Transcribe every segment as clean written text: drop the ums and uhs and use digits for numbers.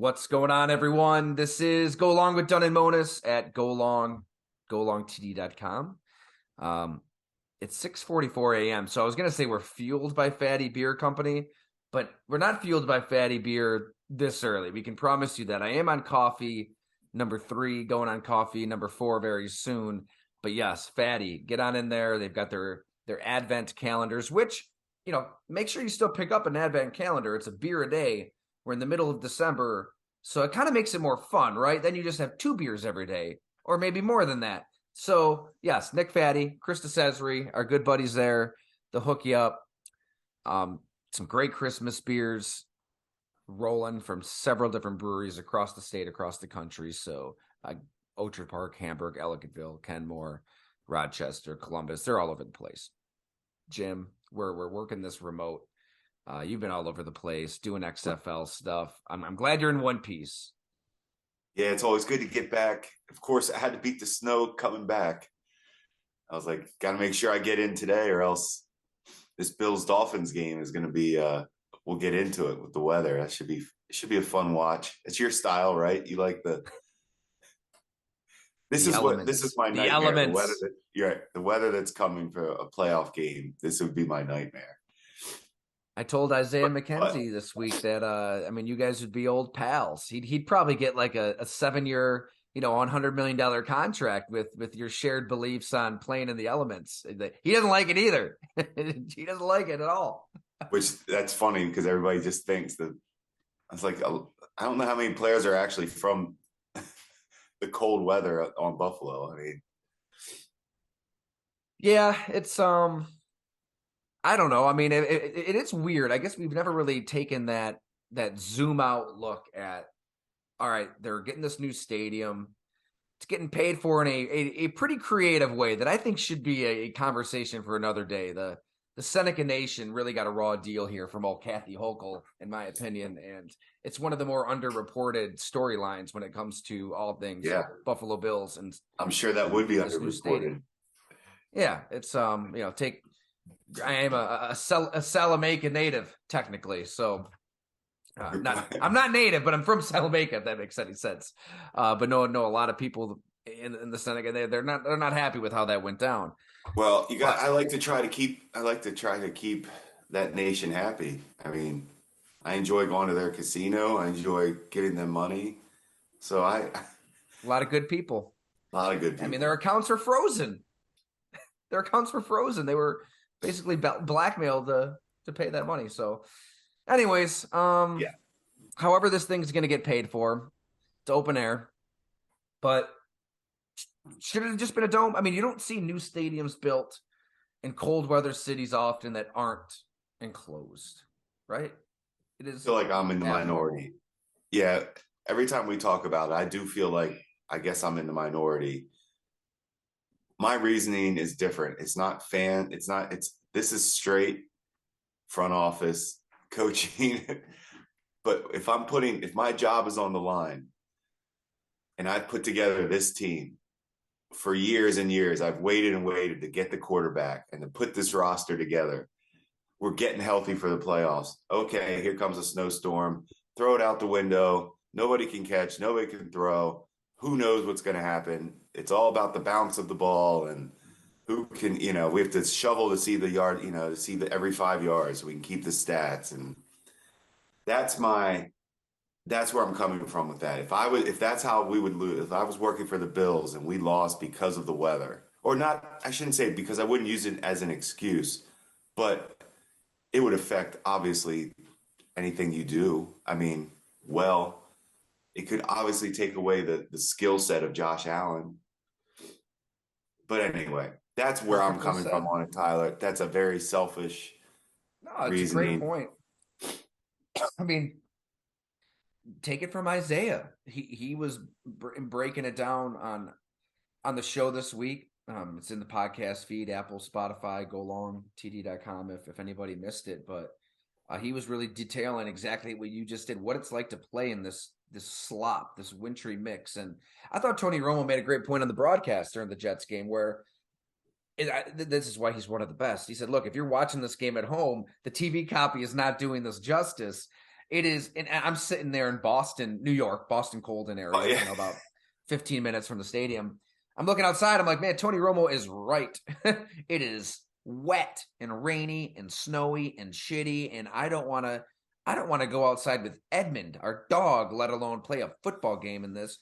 What's going on, everyone? This is Go Long with Dunne and Monos at golongtd.com. It's 6:44 a.m. So I was going to say we're fueled by Fatty Beer Company, but we're not fueled by Fatty Beer this early. We can promise you that. I am on coffee number 3, going on coffee number 4 very soon. But yes, Fatty, get on in there. They've got their Advent calendars, which, make sure you still pick up an Advent calendar. It's a beer a day. We're in the middle of December, so it kind of makes it more fun, right? Then you just have 2 beers every day, or maybe more than that. So, yes, Nick Fatty, Krista Cesary, our good buddies there, they'll hook you up. Some great Christmas beers rolling from several different breweries across the state, across the country. So, Orchard Park, Hamburg, Ellicottville, Kenmore, Rochester, Columbus, they're all over the place. Jim, we're working this remote. You've been all over the place doing XFL stuff. I'm glad you're in one piece. Yeah, it's always good to get back. Of course, I had to beat the snow coming back. I was like, got to make sure I get in today, or else this Bills-Dolphins game is going to be. We'll get into it with the weather. It should be a fun watch. It's your style, right? You like the. This is my nightmare. The elements. The weather that's coming for a playoff game. This would be my nightmare. I told Isaiah McKenzie this week that you guys would be old pals. He'd probably get like a 7-year, $100 million contract with your shared beliefs on playing in the elements. He doesn't like it either. He doesn't like it at all. Which that's funny because everybody just thinks that. It's like I don't know how many players are actually from the cold weather on Buffalo. I mean, yeah, it's I don't know. I mean, it is weird. I guess we've never really taken that zoom out look at, all right, they're getting this new stadium. It's getting paid for in a pretty creative way that I think should be a conversation for another day. The Seneca Nation really got a raw deal here from old Kathy Hochul, in my opinion, and it's one of the more underreported storylines when it comes to all things Buffalo Bills. And I'm sure that would be underreported. Yeah, it's I am a Salamanca native, technically. So I'm not native, but I'm from Salamanca, if that makes any sense. But no, a lot of people in the Seneca, they're not happy with how that went down. Well, I like to try to keep that nation happy. I mean, I enjoy going to their casino. I enjoy getting them money. So a lot of good people. I mean, their accounts are frozen. They were basically blackmailed to pay that money. So anyways, however this thing's going to get paid for, it's open air, but should it have just been a dome? I mean, you don't see new stadiums built in cold weather cities often that aren't enclosed, right? It is. I feel like I'm in the minority. Yeah. Every time we talk about it, I do feel like, I guess I'm in the minority. My reasoning is different. It's not this is straight front office coaching. But if my job is on the line and I've put together this team for years and years, I've waited and waited to get the quarterback and to put this roster together. We're getting healthy for the playoffs. Okay, here comes a snowstorm. Throw it out the window. Nobody can catch. Nobody can throw. Who knows what's going to happen? It's all about the bounce of the ball and who can, we have to shovel to see the yard, to see every 5 yards so we can keep the stats. And that's where I'm coming from with that. If that's how we would lose, if I was working for the Bills and we lost because of the weather, or not, I shouldn't say it because I wouldn't use it as an excuse, but it would affect obviously anything you do. I mean, it could obviously take away the skill set of Josh Allen. But anyway, that's where I'm coming from on it, Tyler. That's a very selfish reasoning. A great point. I mean, take it from Isaiah. He was breaking it down on the show this week. It's in the podcast feed, Apple, Spotify, golongtd.com if anybody missed it. But he was really detailing exactly what you just did, what it's like to play in this slop, this wintry mix. And I thought Tony Romo made a great point on the broadcast during the Jets game where this is why he's one of the best. He said, look, if you're watching this game at home, the TV copy is not doing this justice. It is, and I'm sitting there in Boston, New York, Boston Colden Oh, area, yeah. about 15 minutes from the stadium. I'm looking outside. I'm like, man, Tony Romo is right. It is wet and rainy and snowy and shitty, and I don't want to. I don't want to go outside with Edmund, our dog, let alone play a football game in this.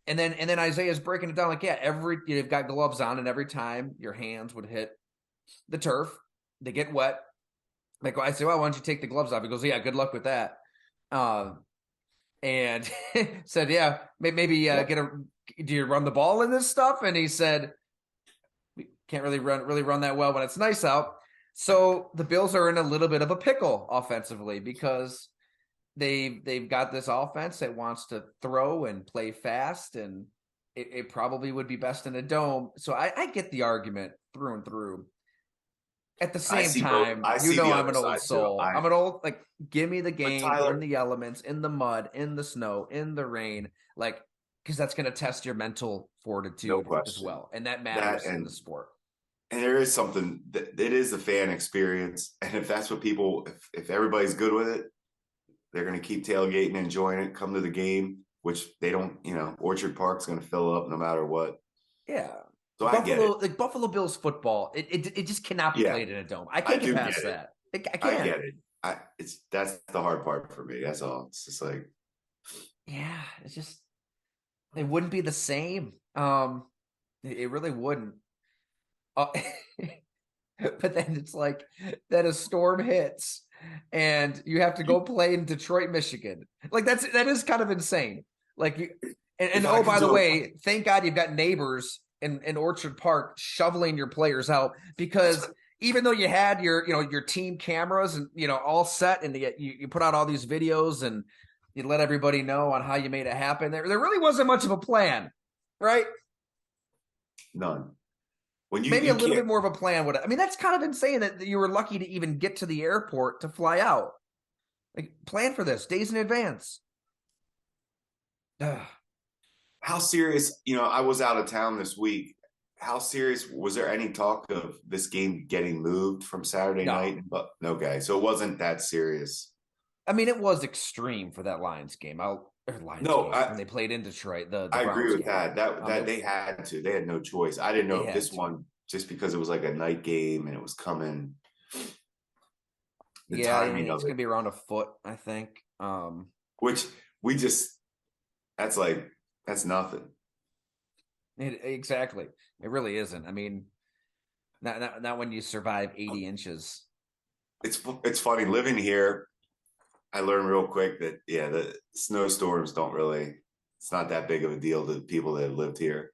And then Isaiah's breaking it down like, yeah, you've got gloves on, and every time your hands would hit the turf, they get wet. Like I say, well, why don't you take the gloves off? He goes, yeah, good luck with that. And said, yeah, maybe do you run the ball in this stuff? And he said, we can't really run that well when it's nice out. So the Bills are in a little bit of a pickle offensively because they've got this offense that wants to throw and play fast, and it probably would be best in a dome. So I get the argument through and through. At the I same see both. time, I see the I'm other an old side too. soul. I'm an old, like, give me the But game in Tyler, the elements, in the mud, in the snow, in the rain, like, because that's going to test your mental no fortitude as question. well. And that That matters in the sport. and there is something that it is the fan experience. And if that's what people, if everybody's good with it, they're going to keep tailgating, enjoying it, come to the game, which they don't, Orchard Park's going to fill up no matter what. Yeah. So I get it. Like Buffalo Bills football, it just cannot be Yeah, played in a dome. I I can't get do get past it. that. I I can't. get it. That's the hard part for me. That's all. It's just like, Yeah, it's just, it wouldn't be the same. It really wouldn't. Uh, but then it's like that a storm hits and you have to go play in Detroit, Michigan. Like that is kind of insane. Like and if I oh, could by the do it, way, thank God you've got neighbors in Orchard Park shoveling your players out, because even though you had your team cameras and all set, and you put out all these videos and you let everybody know on how you made it happen, there really wasn't much of a plan, right? none. When Maybe a you little can't, bit more of a plan would. I mean, that's kind of insane that you were lucky to even get to the airport to fly out. Like, plan for this days in advance. Ugh. how serious, I was out of town this week. How serious was there any talk of this game getting moved from Saturday No, night? But okay, so it wasn't that serious. I mean, it was extreme for that Lions game. Lions No, game when they played in Detroit, the I agree Browns with game. that. That they had to. They had no choice. I didn't know They if had this to. one, just because it was like a night game and it was coming, the Yeah, timing it's of it, gonna be around a foot, I think. which we just that's like that's nothing. Exactly. It really isn't. I mean, not when you survive 80 inches. It's funny living here. I learned real quick that the snowstorms don't really. It's not that big of a deal to people that have lived here.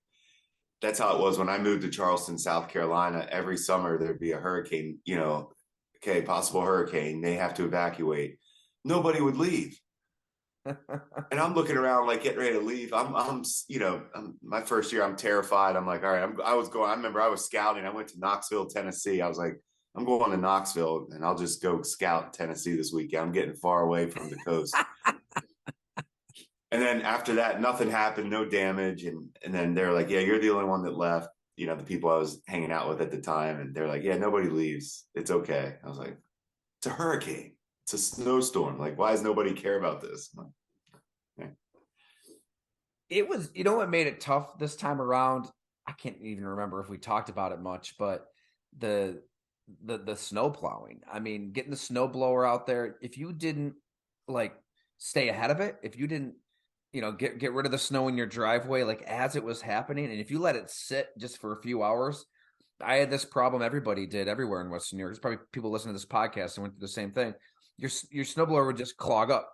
That's how it was when I moved to Charleston, South Carolina. Every summer there'd be a hurricane. Okay, possible hurricane. They have to evacuate. Nobody would leave. And I'm looking around like getting ready to leave. My first year, I'm terrified. I'm like, all right, I remember I was scouting. I went to Knoxville, Tennessee. I was like, I'm going to Knoxville and I'll just go scout Tennessee this weekend. I'm getting far away from the coast. And then after that, nothing happened, no damage. And then they're like, yeah, you're the only one that left. The people I was hanging out with at the time. And they're like, yeah, nobody leaves. It's okay. I was like, it's a hurricane. It's a snowstorm. Like, why does nobody care about this? It was, what made it tough this time around? I can't even remember if we talked about it much, but the snow plowing. I mean, getting the snow blower out there. If you didn't like stay ahead of it, if you didn't, get rid of the snow in your driveway, like as it was happening, and if you let it sit just for a few hours, I had this problem. Everybody did everywhere in Western New York. There's probably people listening to this podcast and went through the same thing. Your snowblower would just clog up.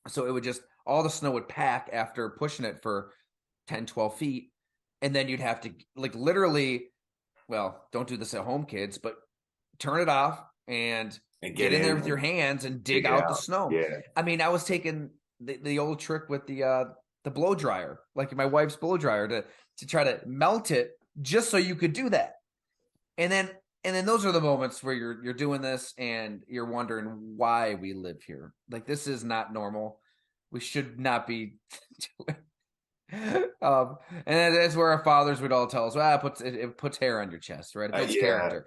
So it would just, all the snow would pack after pushing it for 10, 12 feet. And then you'd have to, like, literally, well, don't do this at home, kids, but turn it off and get in there with your hands and dig out the snow. Yeah. I mean, I was taking the old trick with the blow dryer, like my wife's blow dryer, to try to melt it just so you could do that. And then those are the moments where you're doing this and you're wondering why we live here. Like, this is not normal. We should not be doing. And that's where our fathers would all tell us, well, it puts hair on your chest, right? It builds character.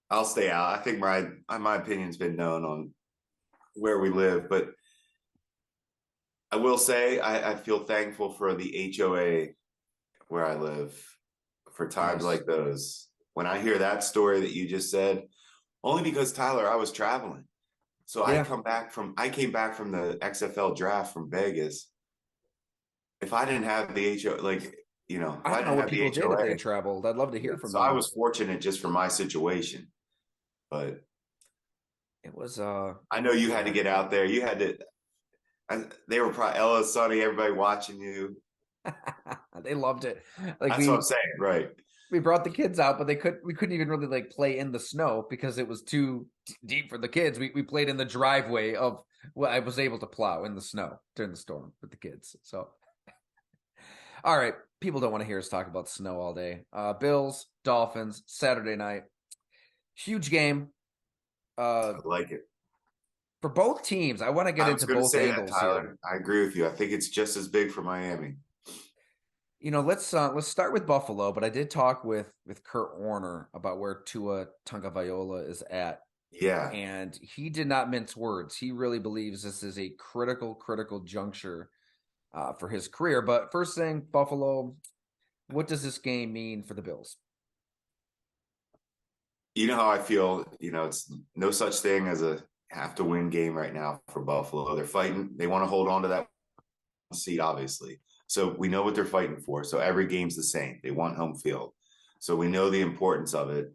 I'll stay out. I think my opinion's been known on where we live, but I will say I feel thankful for the HOA where I live for times Yes. like those. When I hear that story that you just said, only because Tyler, I was traveling. So Yeah. I came back from the XFL draft from Vegas. If I didn't have the HO, if I I don't know didn't what have the people did if they HOA, traveled. I'd love to hear from so I them. was fortunate just for my situation. But It was I know you had to yeah. get out there. You had to. They were probably Ella, Sonny, everybody watching you. They loved it. Like That's what I'm saying, right? we brought the kids out, but we couldn't even really like play in the snow because it was too deep for the kids. We played in the driveway of well, I was able to plow in the snow during the storm with the kids. So all right, people don't want to hear us talk about snow all day. Bills, Dolphins, Saturday night. Huge game. I like it. For both teams, I want to get I was into going to both say that, angles here. Tyler. I agree with you. I think it's just as big for Miami. Let's start with Buffalo, but I did talk with Kurt Warner about where Tua Tagovailoa is at, Yeah. and he did not mince words. He really believes this is a critical juncture for his career. But first thing, Buffalo, what does this game mean for the Bills? You know how I feel. It's no such thing as a have to win game right now for Buffalo. They're fighting. They want to hold on to that seat, obviously. So we know what they're fighting for. So every game's the same. They want home field. So we know the importance of it.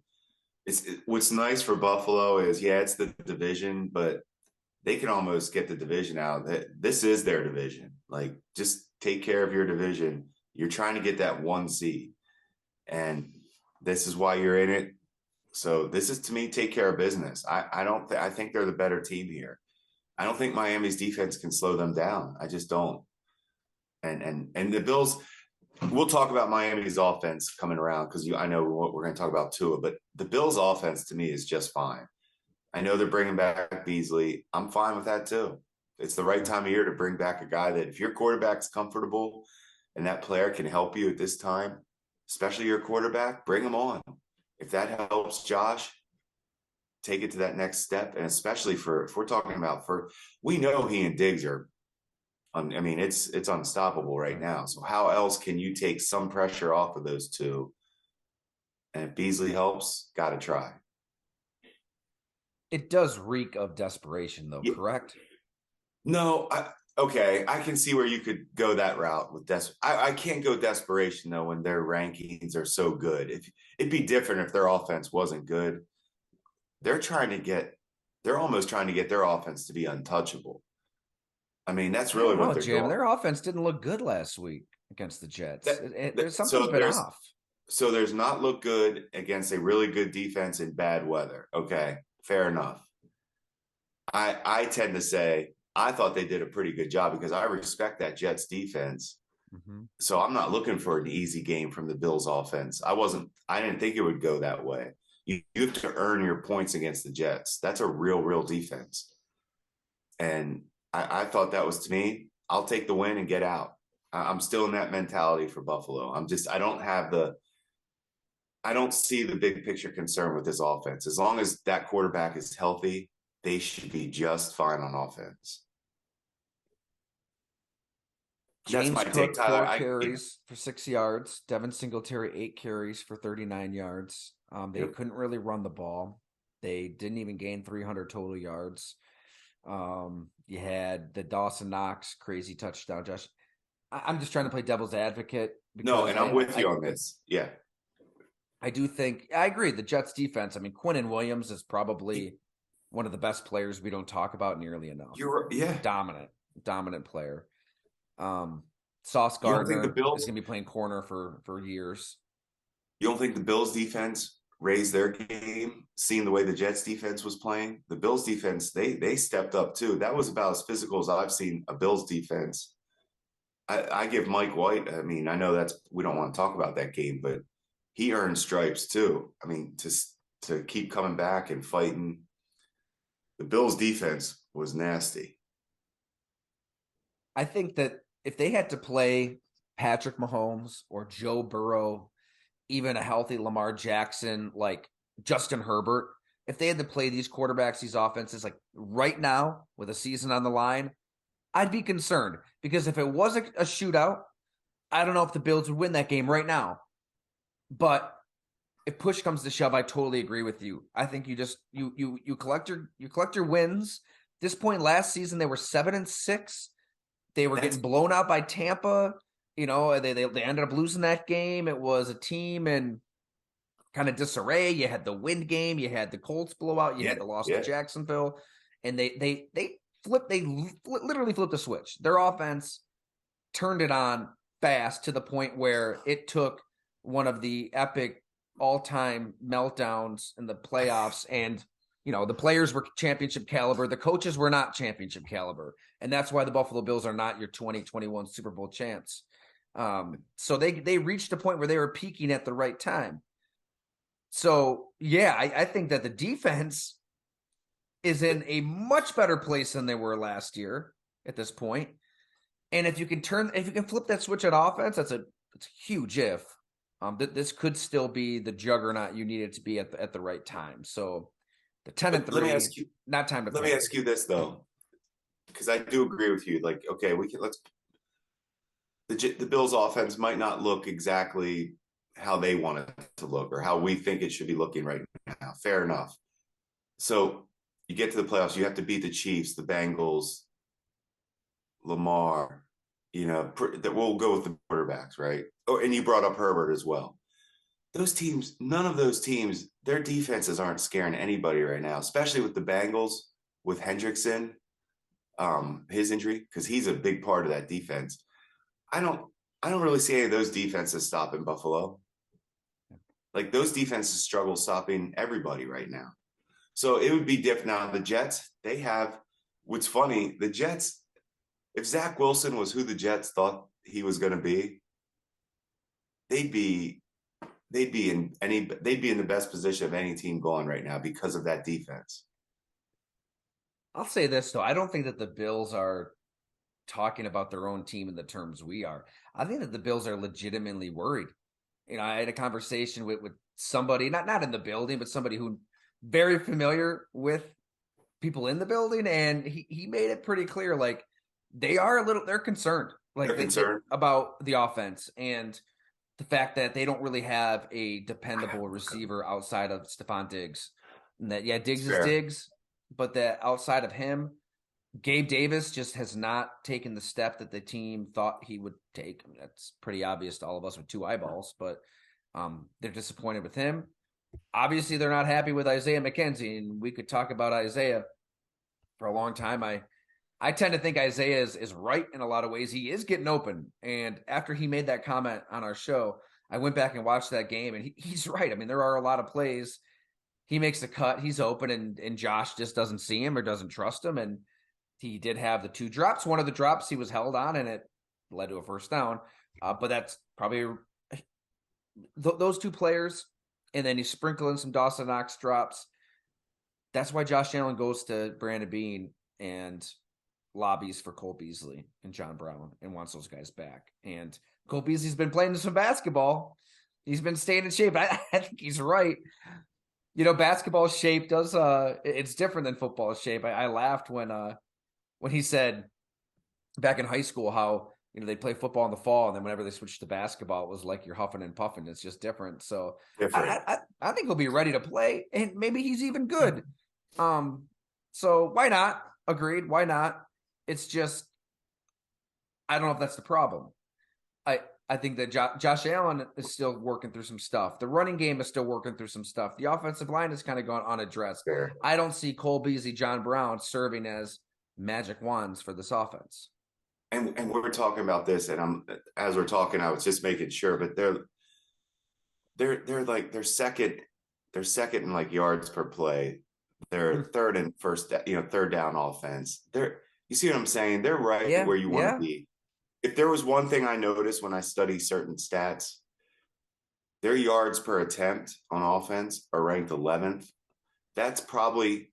What's nice for Buffalo is, yeah, it's the division, but they can almost get the division out. This is their division. Like, just take care of your division. You're trying to get that 1 seed, and this is why you're in it. So this is, to me, take care of business. I don't. I think they're the better team here. I don't think Miami's defense can slow them down. I just don't. And the Bills. We'll talk about Miami's offense coming around because I know what we're going to talk about Tua, but the Bills' offense to me is just fine. I know they're bringing back Beasley. I'm fine with that too. It's the right time of year to bring back a guy that, if your quarterback's comfortable and that player can help you at this time, especially your quarterback, bring him on. If that helps Josh take it to that next step, and especially if we're talking about we know he and Diggs are. I mean, it's unstoppable right now. So how else can you take some pressure off of those two? And if Beasley helps, got to try. It does reek of desperation, though, Yeah. correct? No, okay. I can see where you could go that route with I can't go desperation though when their rankings are so good. If it'd be different if their offense wasn't good. They're trying to get. They're almost trying to get their offense to be untouchable. I mean, that's I really don't what know, they're Jim. doing. Their offense didn't look good last week against the Jets. There's something's So been off. there's not look good against a really good defense in bad weather. Okay, fair enough. I tend to say I thought they did a pretty good job because I respect that Jets defense. Mm-hmm. So I'm not looking for an easy game from the Bills offense. I didn't think it would go that way. You have to earn your points against the Jets. That's a real defense. And I thought that was, to me, I'll take the win and get out. I'm still in that mentality for Buffalo. I don't see the big picture concern with this offense. As long as that quarterback is healthy, they should be just fine on offense. That's James my take, Cook, Tyler. 4 carries for 6 yards. Devin Singletary, 8 carries for 39 yards. They Yep. couldn't really run the ball. They didn't even gain 300 total yards. You had the Dawson Knox crazy touchdown. Josh, I'm just trying to play devil's advocate No, because and I'm with you on this. Yeah. I do think I agree. The Jets defense. I mean, Quinnen Williams is probably one of the best players we don't talk about nearly enough. Yeah. Dominant player. Sauce You don't think the Gardner is Bills going to be playing corner for years. you don't think the Bills defense raised their game, seeing the way the Jets defense was playing? The Bills defense, they stepped up too. That was about as physical as I've seen a Bills defense. I give Mike White, I mean, I know we don't want to talk about that game, but he earned stripes too. I mean, to keep coming back and fighting. The Bills defense was nasty. I think that if they had to play Patrick Mahomes or Joe Burrow, even a healthy Lamar Jackson, like Justin Herbert, if they had to play these quarterbacks, these offenses, like right now with a season on the line, I'd be concerned because if it was a shootout, I don't know if the Bills would win that game right now. But if push comes to shove, I totally agree with you. I think you just you collect your wins. At this point last season, they were 7-6. They were getting blown out by Tampa. You know, they ended up losing that game. It was a team in kind of disarray. You had the wind game, you had the Colts blowout, you had the loss to Jacksonville, and they literally flipped the switch. Their offense turned it on fast to the point where it took one of the epic all-time meltdowns in the playoffs, and the players were championship caliber, the coaches were not championship caliber, and that's why the Buffalo Bills are not your 2021 Super Bowl champs. So they reached a point where they were peaking at the right time. So yeah, I think that the defense is in a much better place than they were last year at this point. And if you can flip that switch at offense, that's a huge if. This could still be the juggernaut you need it to be at the right time. So the 10-3, let me ask you, not time to. Let me ask you this though, because I do agree with you. Like, okay, the Bills offense might not look exactly how they want it to look or how we think it should be looking right now. Fair enough. So you get to the playoffs, you have to beat the Chiefs, the Bengals, Lamar, that we'll go with the quarterbacks, right? Oh, and you brought up Herbert as well. Those teams, none of those teams, their defenses aren't scaring anybody right now, especially with the Bengals, with Hendrickson, his injury, because he's a big part of that defense. I don't really see any of those defenses stopping Buffalo. Like those defenses struggle stopping everybody right now. So it would be different. Now the Jets, what's funny, the Jets, if Zach Wilson was who the Jets thought he was going to be, they'd be in the best position of any team going right now because of that defense. I'll say this though, I don't think that the Bills are talking about their own team in the terms we are. I think that the Bills are legitimately worried. I had a conversation with somebody, not in the building, but somebody who very familiar with people in the building, and he made it pretty clear, like they're concerned, like about the offense and the fact that they don't really have a dependable receiver outside of Stephon Diggs. And that Diggs is Diggs, but that outside of him, Gabe Davis just has not taken the step that the team thought he would take. I mean, that's pretty obvious to all of us with two eyeballs, but they're disappointed with him. Obviously, they're not happy with Isaiah McKenzie, and we could talk about Isaiah for a long time. I tend to think Isaiah is right in a lot of ways. He is getting open, and after he made that comment on our show, I went back and watched that game, and he's right. I mean, there are a lot of plays. He makes the cut, he's open, and Josh just doesn't see him or doesn't trust him, and he did have the two drops. One of the drops he was held on, and it led to a first down. But that's probably those two players, and then he's sprinkling some Dawson Knox drops. That's why Josh Allen goes to Brandon Beane and lobbies for Cole Beasley and John Brown and wants those guys back. And Cole Beasley's been playing some basketball. He's been staying in shape. I think he's right. Basketball shape does it's different than football shape. I laughed when he said back in high school how they play football in the fall, and then whenever they switched to basketball, it was like you're huffing and puffing. It's just different. So I think he'll be ready to play, and maybe he's even good. So why not? Agreed. Why not? It's just I don't know if that's the problem. I think that Josh Allen is still working through some stuff. The running game is still working through some stuff. The offensive line has kind of gone unaddressed. Fair. I don't see Cole Beasley, John Brown serving as magic wands for this offense. And we're talking about this, and as we're talking, I was just making sure, but they're second in like yards per play. They're third and third down offense. You see what I'm saying? They're right where you want to be. If there was one thing I noticed when I study certain stats, their yards per attempt on offense are ranked 11th. That's probably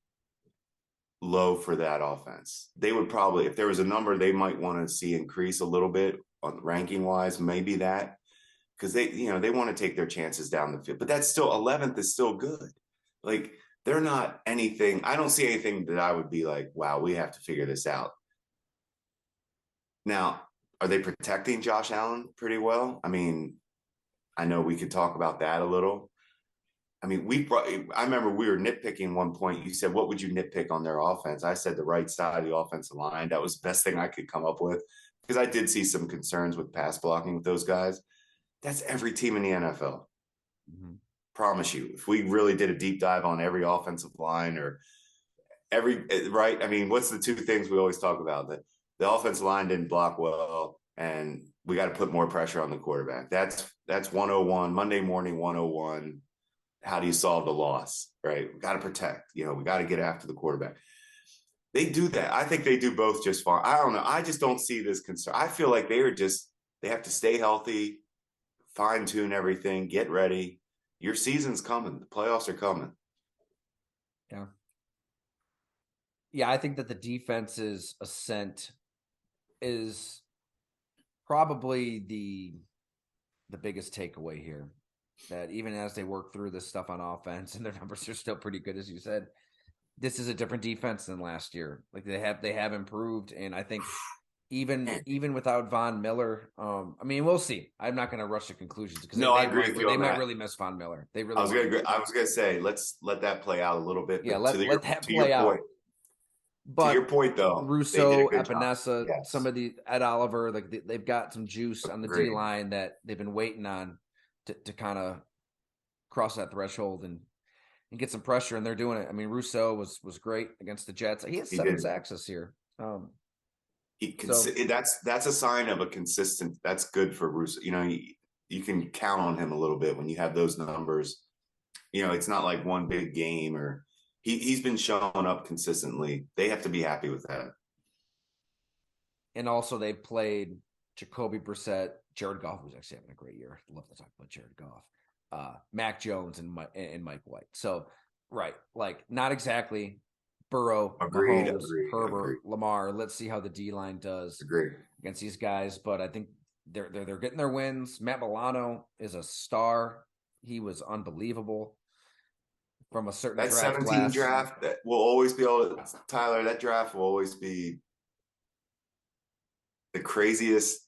low for that offense. They would probably, if there was a number they might want to see increase a little bit on ranking wise, maybe that, because they want to take their chances down the field. But that's still 11th is still good. Like they're not anything. I don't see anything that I would be like, wow, we have to figure this out. Now, are they protecting Josh Allen pretty well? I mean, I know we could talk about that a little. I mean, I remember we were nitpicking one point. You said, what would you nitpick on their offense? I said the right side of the offensive line. That was the best thing I could come up with because I did see some concerns with pass blocking with those guys. That's every team in the NFL. Mm-hmm. Promise you. If we really did a deep dive on every offensive line or right? I mean, what's the two things we always talk about? That the offensive line didn't block well, and we got to put more pressure on the quarterback. That's 101, Monday morning 101. How do you solve the loss, right? We got to protect, we got to get after the quarterback. They do that. I think they do both just fine. I don't know. I just don't see this concern. I feel like they have to stay healthy, fine tune everything, get ready. Your season's coming. The playoffs are coming. Yeah. Yeah, I think that the defense's ascent is probably the biggest takeaway here. That even as they work through this stuff on offense and their numbers are still pretty good, as you said, this is a different defense than last year. Like they have improved, and I think even without Von Miller, I mean, we'll see. I'm not going to rush to conclusions because I agree with you. They might really miss Von Miller. They really. I was gonna say let's let that play out a little bit. Yeah, let that play out. Point, but to your point, though, Russo, Epinesa, yes. Some of the Ed Oliver, like they've got some juice on the D line that they've been waiting on to kind of cross that threshold and get some pressure, and they're doing it. I mean, Russo was great against the Jets. He has 7 sacks this year. That's a sign of a consistent. That's good for Russo. You can count on him a little bit when you have those numbers. It's not like one big game or he's been showing up consistently. They have to be happy with that. And also, they've played Jacoby Brissett, Jared Goff, who's actually having a great year. Love to talk about Jared Goff. Mac Jones and Mike White. So, right, like not exactly Burrow, Mahomes, Herbert, Lamar. Let's see how the D line does against these guys. But I think they're getting their wins. Matt Milano is a star. He was unbelievable from a certain that draft 17 class. Draft that will always be Tyler. That draft will always be the craziest.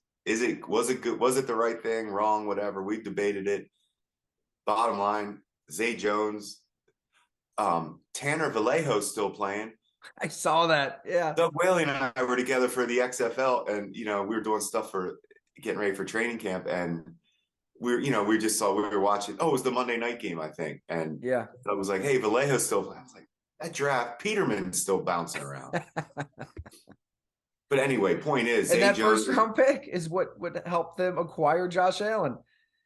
Was it good? Was it the right thing? Wrong? Whatever. We debated it. Bottom line, Zay Jones, Tanner Vallejo's still playing. I saw that. Yeah. Doug Whaley and I were together for the XFL, and we were doing stuff for getting ready for training camp, and we were watching. Oh, it was the Monday night game, I think, and yeah, I was like, "Hey, Vallejo's still." I was like, "That draft, Peterman's still bouncing around." But anyway, point is, and that first round pick is what would help them acquire Josh Allen.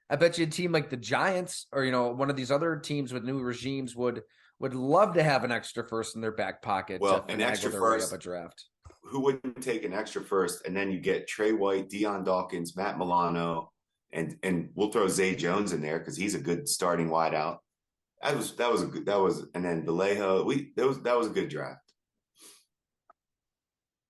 I bet you a team like the Giants or, one of these other teams with new regimes would love to have an extra first in their back pocket. Well, an extra first up a draft. Who wouldn't take an extra first? And then you get Trey White, Deion Dawkins, Matt Milano, and we'll throw Zay Jones in there because he's a good starting wideout. And then Vallejo. That was a good draft.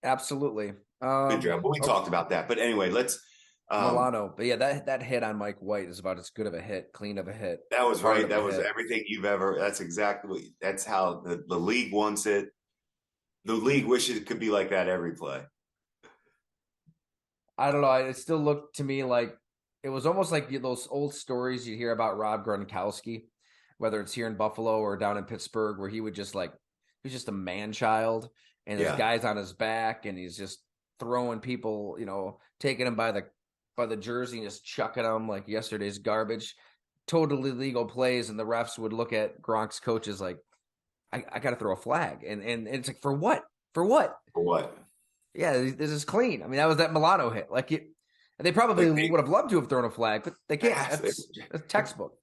Absolutely. Good draft. But we talked about that. But anyway, let's. Milano, but yeah, that hit on Mike White is about as good of a hit, clean of a hit. That was right. That was everything you've ever. That's how the league wants it. The league wishes it could be like that every play. I don't know. It still looked to me like it was almost like those old stories you hear about Rob Gronkowski, whether it's here in Buffalo or down in Pittsburgh, where he was just a man child, and his guy's on his back, and he's just throwing people, taking him by the jersey and just chucking them like yesterday's garbage. Totally legal plays, and the refs would look at Gronk's coaches like, I got to throw a flag. And it's like, for what? For what? For what? Yeah, this is clean. I mean, that was that Milano hit. They probably would have loved to have thrown a flag, but they can't. That's textbook.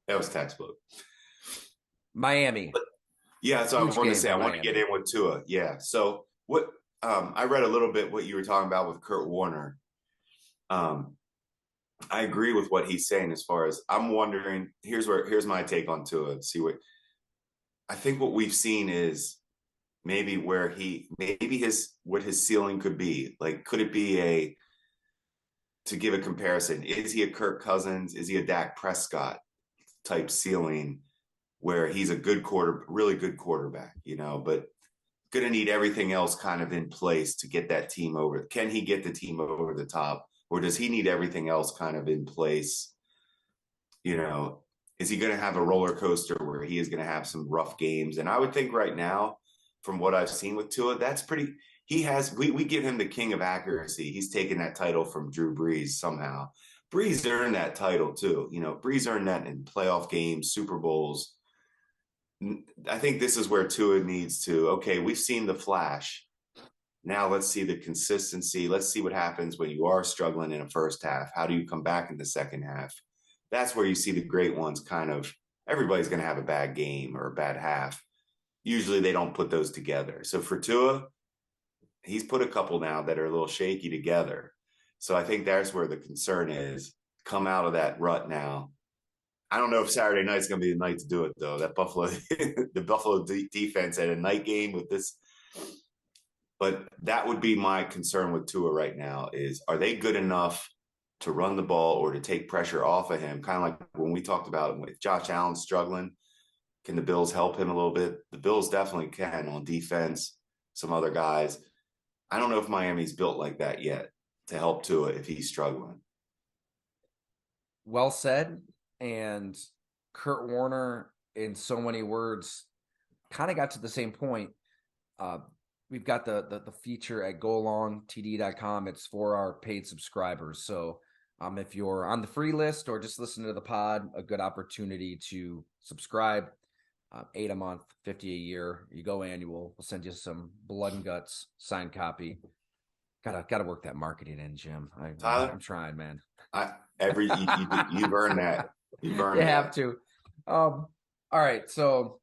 That was textbook. Miami. But, yeah, so I wanted to say, I want to get in with Tua. Yeah. So what I read a little bit what you were talking about with Kurt Warner. I agree with what he's saying as far as I'm wondering. Here's my take on Tua. See what I think. What we've seen is maybe what his ceiling could be. Like, could it be to give a comparison? Is he a Kirk Cousins? Is he a Dak Prescott type ceiling? where he's a really good quarterback, but going to need everything else kind of in place to get that team over. Can he get the team over the top, or does he need everything else kind of in place? Is he going to have a roller coaster where he is going to have some rough games? And I would think right now, from what I've seen with Tua, that's pretty. We give him the king of accuracy. He's taken that title from Drew Brees somehow. Brees earned that title too. Brees earned that in playoff games, Super Bowls. I think this is where Tua needs to, okay, we've seen the flash. Now let's see the consistency. Let's see what happens when you are struggling in a first half. How do you come back in the second half? That's where you see the great ones kind of, everybody's going to have a bad game or a bad half. Usually they don't put those together. So for Tua, he's put a couple now that are a little shaky together. So I think that's where the concern is. Come out of that rut now. I don't know if Saturday night's going to be the night to do it, though. That the Buffalo defense at a night game with this. But that would be my concern with Tua right now is, are they good enough to run the ball or to take pressure off of him? Kind of like when we talked about if Josh Allen's struggling, can the Bills help him a little bit? The Bills definitely can on defense, some other guys. I don't know if Miami's built like that yet to help Tua if he's struggling. Well said. And Kurt Warner, in so many words, kind of got to the same point. We've got the feature at golongtd.com. It's for our paid subscribers. So if you're on the free list or just listen to the pod, a good opportunity to subscribe. $8 a month, $50 a year. You go annual. We'll send you some blood and guts signed copy. Gotta work that marketing in, Jim. Tyler, I'm trying, man. You've earned that. You've earned you that. have to. All right. So,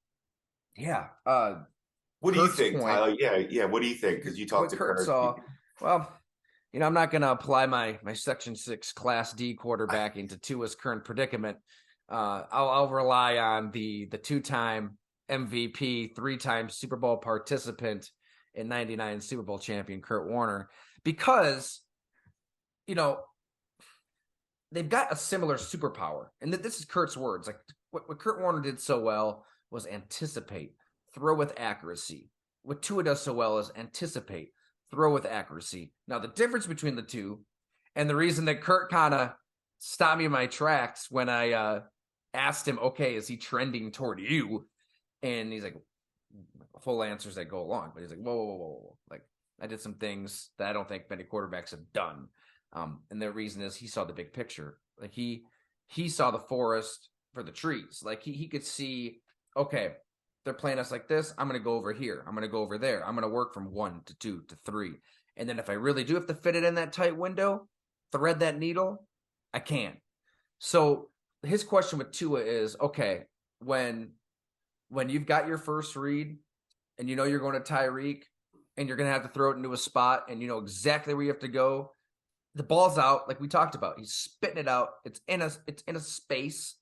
yeah. What do you think, point, Tyler? Yeah. What do you think? Because you talked to Kurt. Well, I'm not going to apply my Section 6 Class D quarterback to Tua's current predicament. I'll rely on the two-time MVP, three-time Super Bowl participant, and 99 Super Bowl champion Kurt Warner, because they've got a similar superpower. And this is Kurt's words. Like what Kurt Warner did so well was anticipate, throw with accuracy. What Tua does so well is anticipate, throw with accuracy. Now, the difference between the two, and the reason that Kurt kind of stopped me in my tracks when I asked him, okay, is he trending toward you? And he's like, full answers that go along. But he's like, whoa. Like, I did some things that I don't think many quarterbacks have done. And the reason is he saw the big picture. Like he saw the forest for the trees. Like he could see, okay, they're playing us like this. I'm going to go over here. I'm going to go over there. I'm going to work from 1 to 2 to 3. And then if I really do have to fit it in that tight window, thread that needle, I can. So his question with Tua is, okay, when you've got your first read and you're going to Tyreek and you're going to have to throw it into a spot and you know exactly where you have to go, the ball's out, like we talked about. He's spitting it out. It's in a space,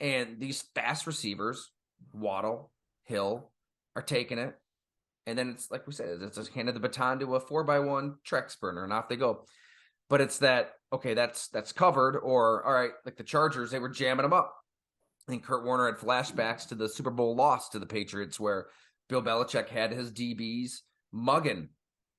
and these fast receivers, Waddle, Hill, are taking it, and then it's like we said, it's just handed the baton to a 4x1 track sprinter, and off they go. But it's that, okay, that's covered, or all right, like the Chargers, they were jamming them up. I think Kurt Warner had flashbacks to the Super Bowl loss to the Patriots, where Bill Belichick had his DBs mugging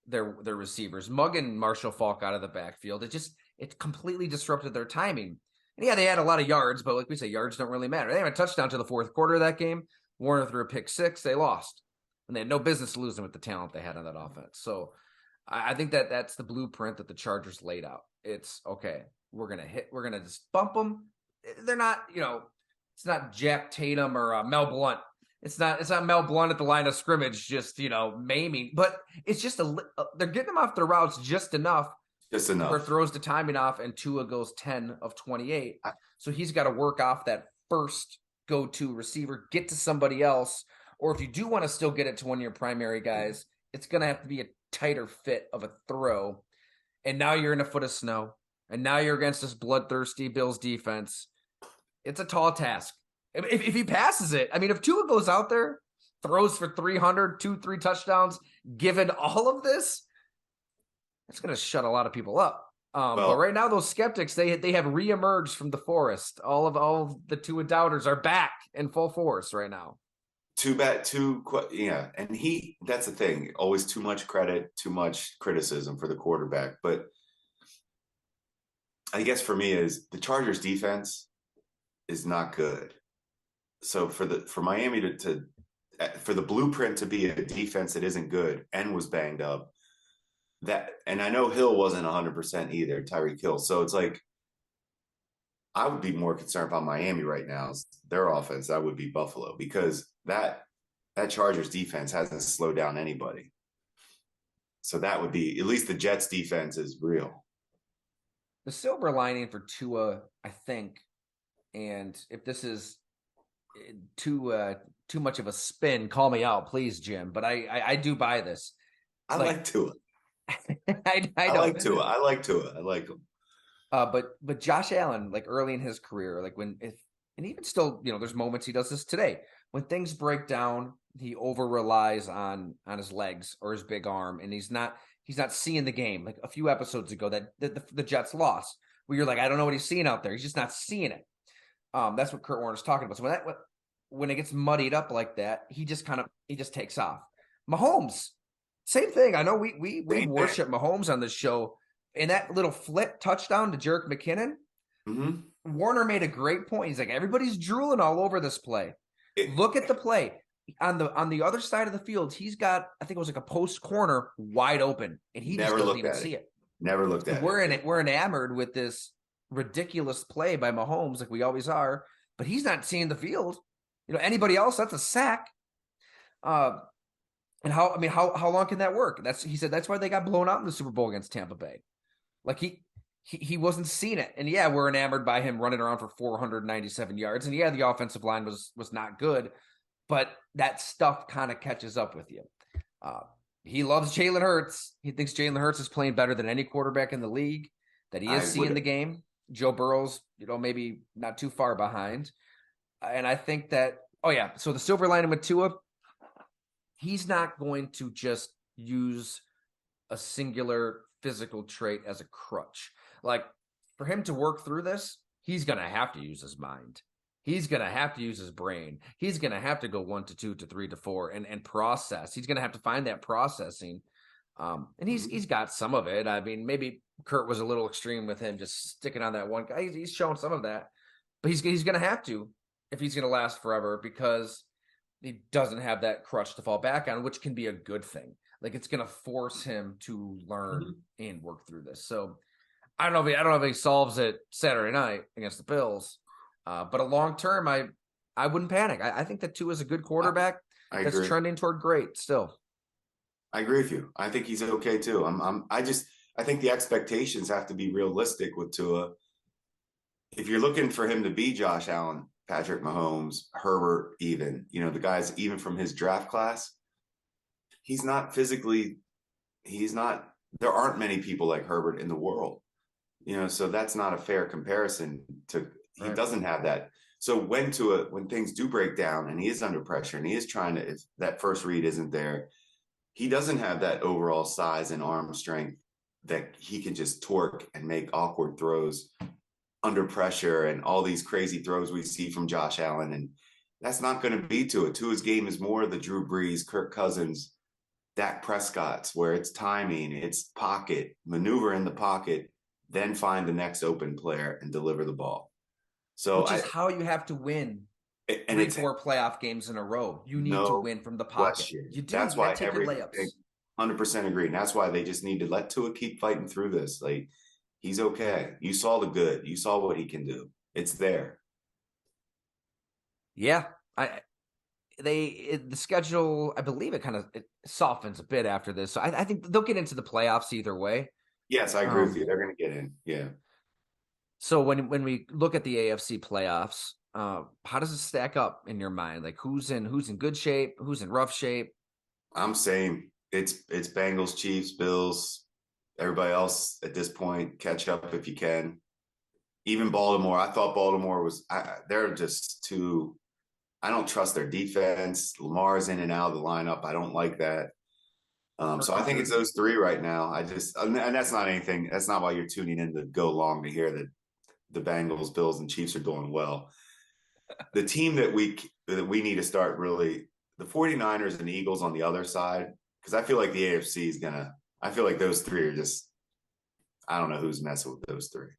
their receivers, mugging Marshall Faulk out of the backfield. It completely disrupted their timing. And yeah, they had a lot of yards, but like we say, yards don't really matter. They had a touchdown to the fourth quarter of that game. Warner threw a pick 6. They lost. And they had no business losing with the talent they had on that offense. So I think that's the blueprint that the Chargers laid out. It's, okay, we're going to just bump them. They're not, it's not Jack Tatum or Mel Blount. It's not Mel Blount at the line of scrimmage, just, maiming, but it's just they're getting them off their routes just enough. Just enough. Where it throws the timing off and Tua goes 10 of 28. So he's got to work off that first go-to receiver, get to somebody else. Or if you do want to still get it to one of your primary guys, it's going to have to be a tighter fit of a throw. And now you're in a foot of snow. And now you're against this bloodthirsty Bills defense. It's a tall task. If he passes it, I mean, if Tua goes out there, throws for 300, 2-3 touchdowns, given all of this, it's going to shut a lot of people up. But Well, right now, those skeptics they have reemerged from the forest. All of the Tua doubters are back in full force right now. too bad, yeah. And that's the thing. Always too much credit, too much criticism for the quarterback. But I guess for me is the Chargers defense is not good. So for Miami to for the blueprint to be a defense that isn't good and was banged up, that, and I know Hill wasn't 100% either, Tyreek Hill. So it's like I would be more concerned about Miami right now, their offense. That would be Buffalo, because that Chargers defense hasn't slowed down anybody. So that would be, at least the Jets defense is real. The silver lining for Tua, I think, and if this is too much of a spin, call me out, please, Jim. But I do buy this. I Like like Tua. I I know. like Tua. I like Tua. I like him. But Josh Allen, like early in his career, like and even still, there's moments he does this today. When things break down, he over relies on his legs or his big arm, and he's not seeing the game. Like a few episodes ago, that the Jets lost, where you're like, I don't know what he's seeing out there. He's just not seeing it. That's what Kurt Warner's talking about. So when it gets muddied up like that, he just takes off. Mahomes, same thing. I know we worship Mahomes on this show. And that little flip touchdown to Jerick McKinnon, Warner made a great point. He's like, everybody's drooling all over this play. Look at the play. On the other side of the field, he's got, I think it was like a post corner wide open, and he just doesn't even see it. Never looked at it. We're enamored with this ridiculous play by Mahomes, like we always are, but he's not seeing the field. Anybody else, that's a sack. And how long can that work? He said that's why they got blown out in the Super Bowl against Tampa Bay. Like he wasn't seeing it. And yeah, we're enamored by him running around for 497 yards. And yeah, the offensive line was not good, but that stuff kind of catches up with you. He loves Jalen Hurts. He thinks Jalen Hurts is playing better than any quarterback in the league, that he is seeing the game. Joe Burrow's, maybe not too far behind. And I think that, so the silver lining with Tua, he's not going to just use a singular physical trait as a crutch. Like, for him to work through this, he's going to have to use his mind. He's going to have to use his brain. He's going to have to go 1 to 2 to 3 to 4 and process. He's going to have to find that processing. And he's got some of it. I mean, maybe Kurt was a little extreme with him just sticking on that one guy. He's shown some of that. But he's going to have to if he's going to last forever, because he doesn't have that crutch to fall back on, which can be a good thing. Like, it's going to force him to learn and work through this. So I don't know if he solves it Saturday night against the Bills, but a long term, I wouldn't panic. I think that Tua is a good quarterback that's agree. trending toward great still. I agree with you. I think he's okay too. I think the expectations have to be realistic with Tua. If you're looking for him to be Josh Allen, Patrick Mahomes, Herbert, even, the guys even from his draft class, there aren't many people like Herbert in the world, so that's not a fair comparison to, he doesn't have that. So when things do break down and he is under pressure and he is trying to, if that first read isn't there, he doesn't have that overall size and arm strength that he can just torque and make awkward throws under pressure and all these crazy throws we see from Josh Allen. And that's not going to be Tua. Tua's game is more the Drew Brees, Kirk Cousins, Dak Prescott's, where it's timing, it's pocket, maneuver in the pocket, then find the next open player and deliver the ball. So which is how you have to win. And 3-4 playoff games in a row. You need to win from the pocket. You do. That's why take layups. 100% agree. And that's why they just need to let Tua keep fighting through this. Like, he's okay. You saw the good. You saw what he can do. It's there. Yeah. The schedule, I believe it softens a bit after this. So I think they'll get into the playoffs either way. Yes, I agree with you. They're going to get in. Yeah. So when we look at the AFC playoffs, how does it stack up in your mind? Like, who's in good shape, who's in rough shape? I'm saying it's Bengals, Chiefs, Bills, everybody else at this point. Catch up if you can. Even Baltimore. I thought Baltimore they're just too. I don't trust their defense. Lamar's in and out of the lineup. I don't like that. So I think it's those three right now. And that's not anything. That's not why you're tuning in to go along to hear that the Bengals, Bills, and Chiefs are doing well. The team that we need to start really, the 49ers and Eagles on the other side, because I feel like the AFC is I feel like those three are just, I don't know who's messing with those three.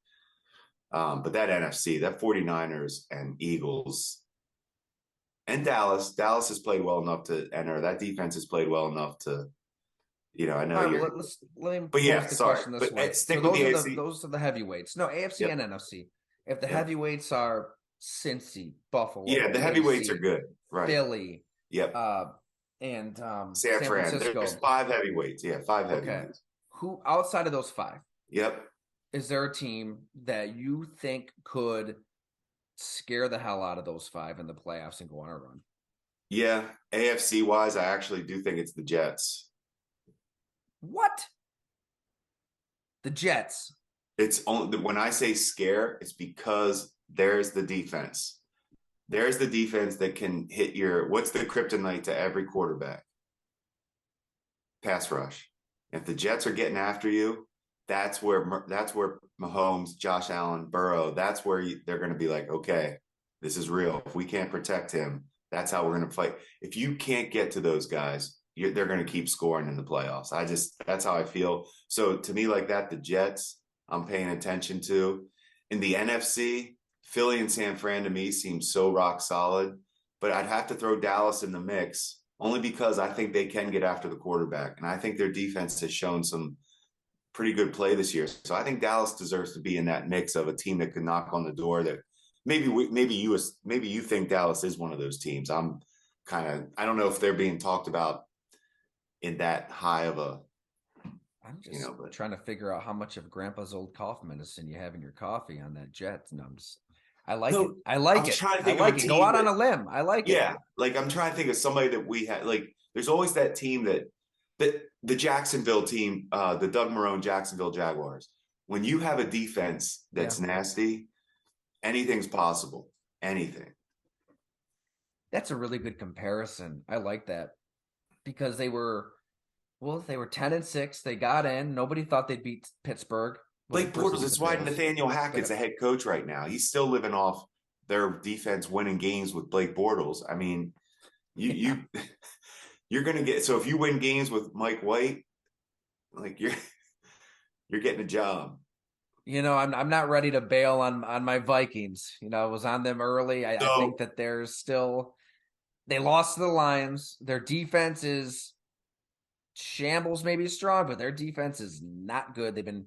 But that NFC, that 49ers and Eagles and Dallas has played well enough to enter. That defense has played well enough to, I know All right, you're, well, let me but pose yeah, the sorry. question this But way. So stick with the AFC. those are the heavyweights. No, AFC Yep. and NFC. If the Yep. heavyweights are Cincy, Buffalo, Yeah, the heavyweights KC, are good. Right. Philly, Yep. And San Fran. Francisco. There's 5 heavyweights. Yeah, 5 Okay. heavyweights. Who outside of those 5? Yep. Is there a team that you think could scare the hell out of those 5 in the playoffs and go on a run? Yeah, AFC wise, I actually do think it's the Jets. What? The Jets. It's only when I say scare, it's because there's the defense. There's the defense that can hit what's the kryptonite to every quarterback? Pass rush. If the Jets are getting after you, that's where Mahomes, Josh Allen, Burrow, that's where they're going to be like, okay, this is real. If we can't protect him, that's how we're going to fight. If you can't get to those guys, they're going to keep scoring in the playoffs. That's how I feel. So to me, like that, the Jets, I'm paying attention to. In the NFC, Philly and San Fran to me seem so rock solid, but I'd have to throw Dallas in the mix only because I think they can get after the quarterback. And I think their defense has shown some pretty good play this year. So I think Dallas deserves to be in that mix of a team that can knock on the door that maybe you think Dallas is one of those teams. I don't know if they're being talked about in that high of a. I'm just trying to figure out how much of Grandpa's old cough medicine you have in your coffee on that Jet. No, I like it. I like it. Trying to think I like it. Go out on a limb. I like it. Yeah, like I'm trying to think of somebody that we had. Like, there's always that team that the Jacksonville team, the Doug Marrone Jacksonville Jaguars. When you have a defense that's nasty, anything's possible. Anything. That's a really good comparison. I like that because they were 10-6. They got in. Nobody thought they'd beat Pittsburgh. Bortles. That's why Nathaniel Hackett's a head coach right now. He's still living off their defense winning games with Blake Bortles. I mean, you're going to get, so if you win games with Mike White, like you're getting a job. I'm not ready to bail on my Vikings. I was on them early. I think that they lost to the Lions. Their defense is shambles, maybe strong, but their defense is not good. They're going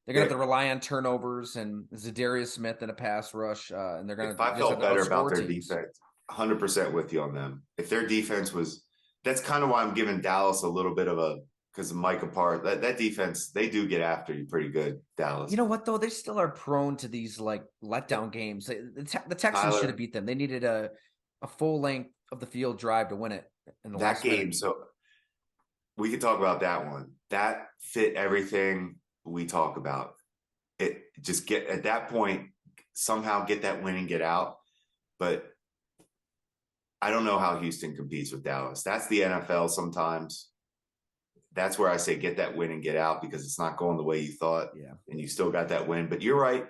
to have to rely on turnovers and Zadarius Smith in a pass rush. And they're going to. If I felt better about their defense, 100% with you on them. If their defense was, that's kind of why I'm giving Dallas a little bit of because of Micah Parsons. That defense, they do get after you pretty good, Dallas. You know what, though? They still are prone to these like letdown games. The Texans should have beat them. They needed a full length of the field drive to win it in the last game. minute. So we could talk about that one. That fit everything we talk about. It just get at that point, somehow get that win and get out. But I don't know how Houston competes with Dallas. That's the NFL sometimes. That's where I say get that win and get out because it's not going the way you thought. Yeah. And you still got that win. But you're right.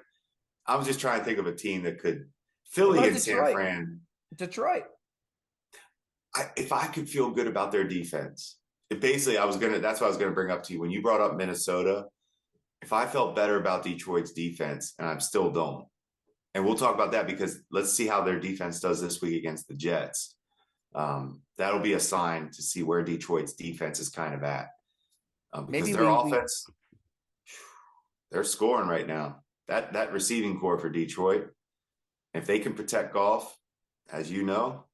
I was just trying to think of a team that could Philly and San Fran. Detroit. If I could feel good about their defense, that's what I was going to bring up to you. When you brought up Minnesota, if I felt better about Detroit's defense, and I still don't, and we'll talk about that because let's see how their defense does this week against the Jets. That'll be a sign to see where Detroit's defense is kind of at. Because their offense, they're scoring right now. That receiving core for Detroit, if they can protect Goff, as you know,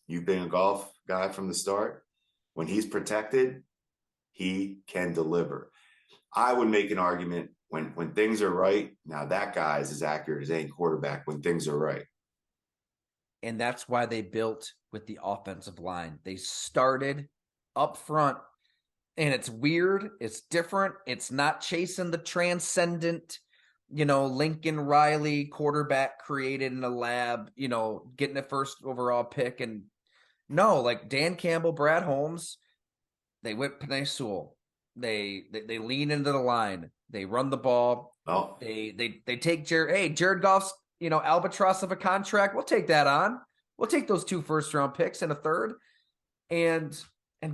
you've been a Goff guy from the start. When he's protected, he can deliver. I would make an argument when things are right. Now that guy is as accurate as any quarterback when things are right. And that's why they built with the offensive line. They started up front, and it's weird. It's different. It's not chasing the transcendent, Lincoln Riley quarterback created in a lab, getting a first overall pick. And no, like Dan Campbell, Brad Holmes, They whip Penei Sewell. They lean into the line. They run the ball. Oh, They take Jared. Hey, Jared Goff's albatross of a contract. We'll take that on. We'll take those 2 first-round picks and a third. And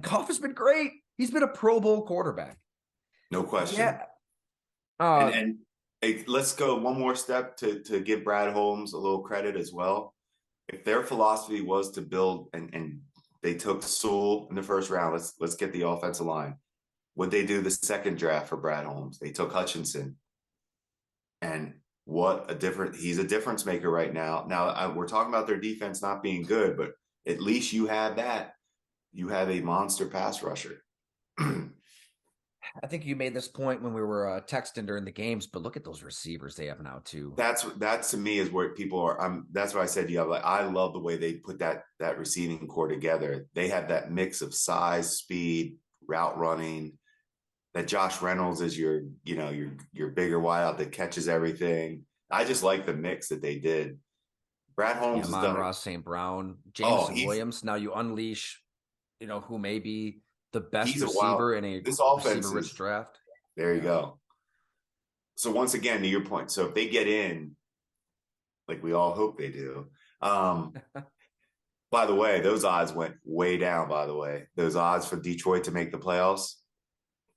Goff has been great. He's been a Pro Bowl quarterback. no question. Yeah. And hey, let's go one more step to give Brad Holmes a little credit as well. If their philosophy was to build and they took Sewell in the first round, let's get the offensive line. Would they do the second draft for Brad Holmes? They took Hutchinson. And he's a difference maker right now. Now we're talking about their defense not being good, but at least you have that. You have a monster pass rusher. I think you made this point when we were texting during the games, but look at those receivers they have now too. That to me is where people are. That's why I said, like, I love the way they put that receiving core together. They have that mix of size, speed, route running. That Josh Reynolds is your bigger wideout that catches everything. I just like the mix that they did. Brad Holmes has done. Ross St. Brown, Oh, Jameson Williams. Now you unleash, who may be the best he's receiver in a this offense receiver-rich draft. There you go. So once again, to your point, so if they get in, like we all hope they do. By the way, those odds went way down. By the way, those odds for Detroit to make the playoffs.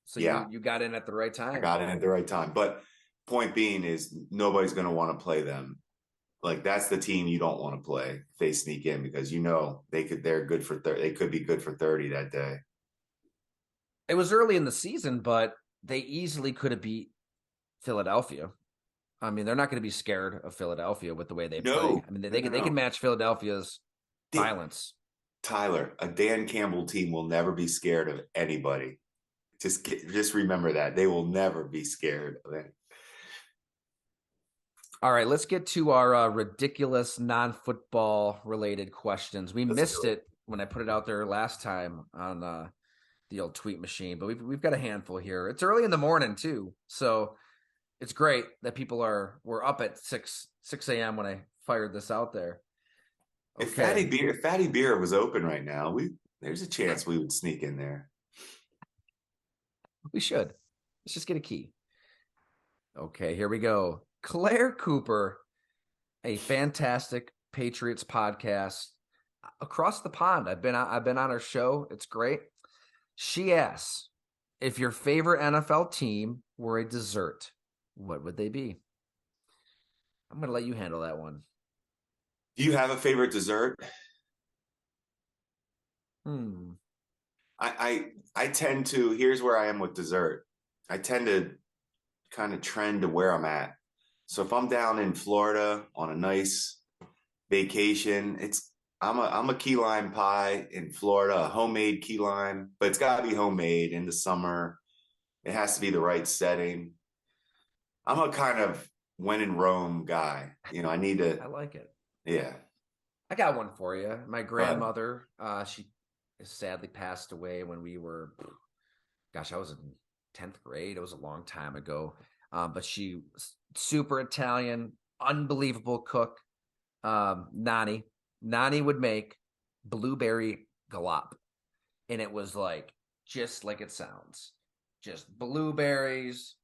So yeah, you got in at the right time. I got in at the right time. But point being is nobody's going to want to play them. Like that's the team you don't want to play if they sneak in because they're good for 30. They could be good for 30 that day. It was early in the season, but they easily could have beat Philadelphia. I mean, they're not going to be scared of Philadelphia with the way they play. I mean, they can match Philadelphia's violence. Tyler, a Dan Campbell team will never be scared of anybody. Just remember that. They will never be scared of it. All right, let's get to our ridiculous non-football related questions. We missed it when I put it out there last time on the old tweet machine, but we've got a handful here. It's early in the morning too, so it's great that we're up at 6 a.m. when I fired this out there. Okay. If Fatty Beer was open right now, there's a chance we would sneak in there. We should. Let's just get a key. Okay, here we go. Claire Cooper, a fantastic Patriots podcast across the pond. I've been on her show. It's great. She asks, if your favorite NFL team were a dessert, what would they be? I'm going to let you handle that one. Do you have a favorite dessert? I tend to, here's where I am with dessert. I tend to kind of trend to where I'm at. So if I'm down in Florida on a nice vacation, I'm a key lime pie in Florida, a homemade key lime, but it's got to be homemade in the summer. It has to be the right setting. I'm a kind of when in Rome guy. I need to. I like it. Yeah. I got one for you. My grandmother, she sadly passed away when we were, I was in 10th grade. It was a long time ago. But she was super Italian, unbelievable cook. Nani would make blueberry galop. And it was just like it sounds. Just blueberries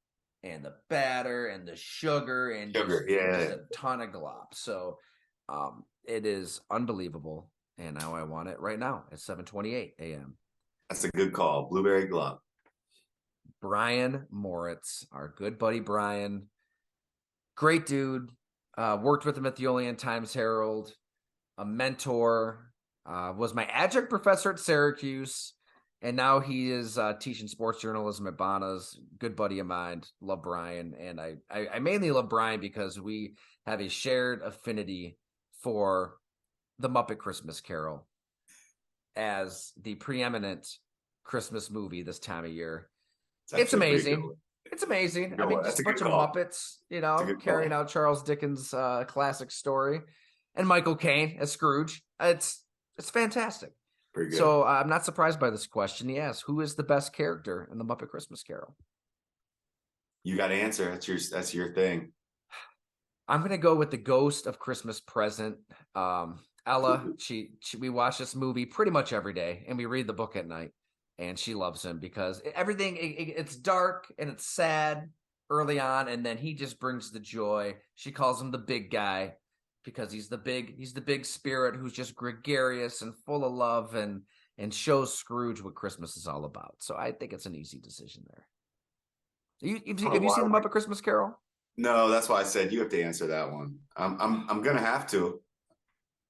and the batter and the sugar and just a ton of galop. So it is unbelievable. And now I want it right now at 7:28 a.m. That's a good call. Blueberry galop. Brian Moritz, our good buddy Brian. Great dude. Worked with him at the Olean Times-Herald. A mentor. Was my adjunct professor at Syracuse. And now he is teaching sports journalism at Bona's. Good buddy of mine. Love Brian. And I mainly love Brian because we have a shared affinity for The Muppet Christmas Carol as the preeminent Christmas movie this time of year. It's amazing. It's amazing. I mean, just a bunch of Muppets, carrying out Charles Dickens' classic story, and Michael Caine as Scrooge. It's fantastic. Pretty good. So I'm not surprised by this question. He asks, who is the best character in the Muppet Christmas Carol? You got to answer. That's your thing. I'm gonna go with the Ghost of Christmas Present. Ella, we watch this movie pretty much every day, and we read the book at night. and she loves him because everything it's dark and it's sad early on, and then he just brings the joy. She calls him the big guy because he's the big spirit who's just gregarious and full of love and shows Scrooge what Christmas is all about. So I think it's an easy decision there. Oh, Have you seen the wow. Muppet Christmas Carol? No, that's why I said you have to answer that one. I'm gonna have to.